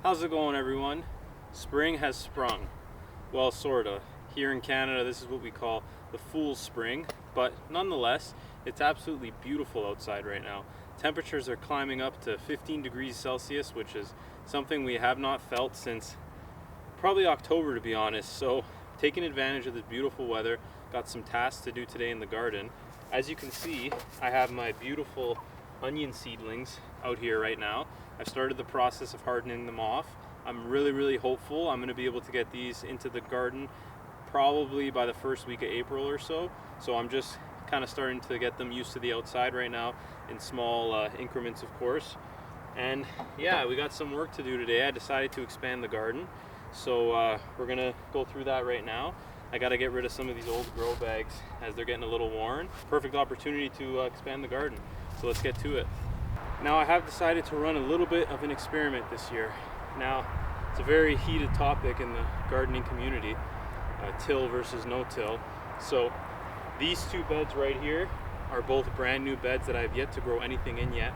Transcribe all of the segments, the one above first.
How's it going, everyone? Spring has sprung. Well, sorta. Here in Canada, this is what we call the fool's spring, but nonetheless, it's absolutely beautiful outside right now. Temperatures are climbing up to 15 degrees Celsius, which is something we have not felt since probably October, to be honest. So, taking advantage of this beautiful weather, got some tasks to do today in the garden. As you can see, I have my beautiful onion seedlings out here right now. I've started the process of hardening them off. I'm really hopeful I'm going to be able to get these into the garden probably by the first week of April or so. So I'm just kind of starting to get them used to the outside right now in small increments, of course. And yeah, we got some work to do today. I decided to expand the garden. So we're going to go through that right now. I got to get rid of some of these old grow bags as they're getting a little worn. Perfect opportunity to expand the garden. So let's get to it. Now I have decided to run a little bit of an experiment this year. Now it's a very heated topic in the gardening community, till versus no till. So these two beds right here are both brand new beds that I have yet to grow anything in yet.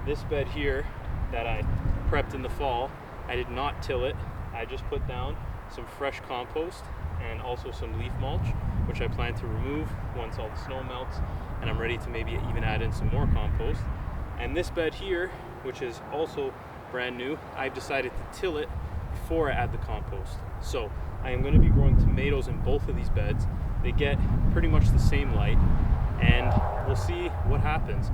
This bed here that I prepped in the fall, I did not till it. I just put down some fresh compost and also some leaf mulch, which I plan to remove once all the snow melts and I'm ready to maybe even add in some more compost. And this bed here, which is also brand new, I've decided to till it before I add the compost. So I am going to be growing tomatoes in both of these beds. They get pretty much the same light, and we'll see what happens.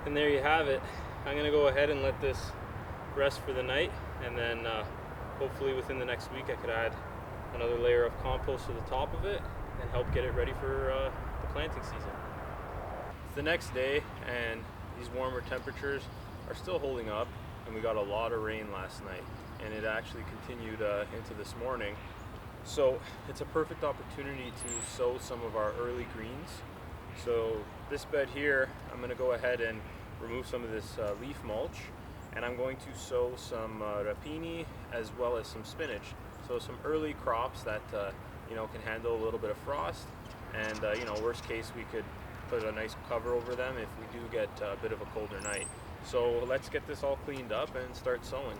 And there you have it. I'm going to go ahead and let this rest for the night, and then hopefully within the next week I could add another layer of compost to the top of it and help get it ready for the planting season. It's the next day and these warmer temperatures are still holding up, and we got a lot of rain last night and it actually continued into this morning. So it's a perfect opportunity to sow some of our early greens. So this bed here, I'm going to go ahead and remove some of this leaf mulch, and I'm going to sow some rapini as well as some spinach. So some early crops that can handle a little bit of frost, and worst case we could put a nice cover over them if we do get a bit of a colder night. So let's get this all cleaned up and start sowing.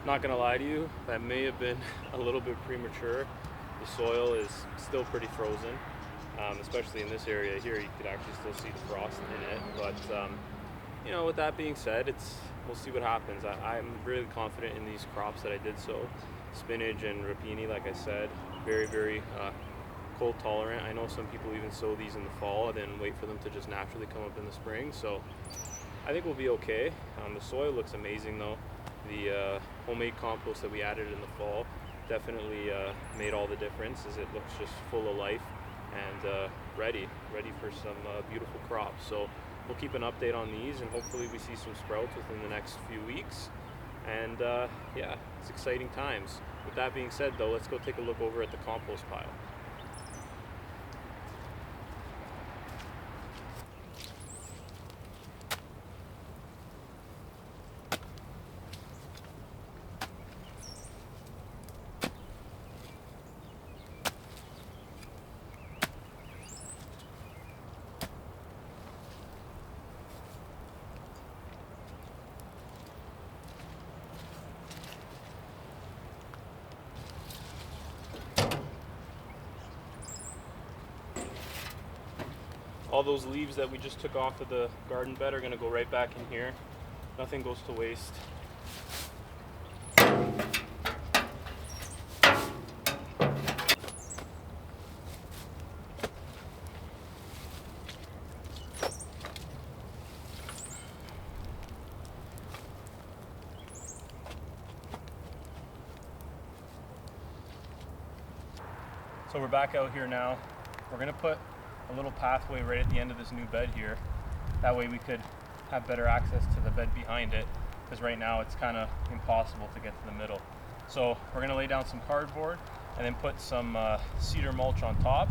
Not gonna lie to you, that may have been a little bit premature. The soil is still pretty frozen, especially in this area here. You could actually still see the frost in it. But you know, with that being said, we'll see what happens. I'm really confident in these crops that I did sow. Spinach and rapini, like I said, very, very cold tolerant. I know some people even sow these in the fall and then wait for them to just naturally come up in the spring. So I think we'll be okay. The soil looks amazing though. The homemade compost that we added in the fall definitely made all the difference, as it looks just full of life and ready for some beautiful crops. So we'll keep an update on these, and hopefully we see some sprouts within the next few weeks. And yeah, it's exciting times. With that being said though, let's go take a look over at the compost pile. All those leaves that we just took off of the garden bed are going to go right back in here. Nothing goes to waste. So we're back out here now. We're going to put a little pathway right at the end of this new bed here. That way we could have better access to the bed behind it, because right now it's kind of impossible to get to the middle. So we're going to lay down some cardboard and then put some cedar mulch on top.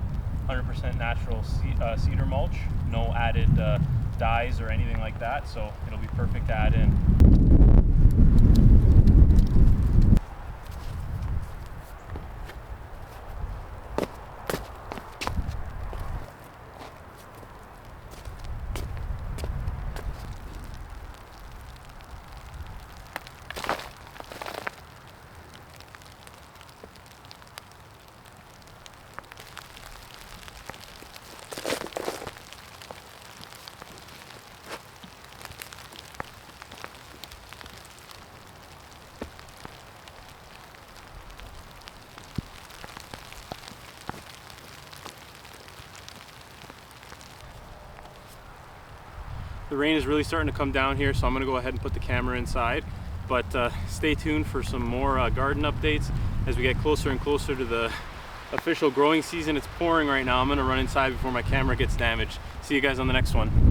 100% natural cedar mulch, no added dyes or anything like that, so it'll be perfect to add in. The rain is really starting to come down here, so I'm going to go ahead and put the camera inside. But stay tuned for some more garden updates as we get closer and closer to the official growing season. It's pouring right now. I'm going to run inside before my camera gets damaged. See you guys on the next one.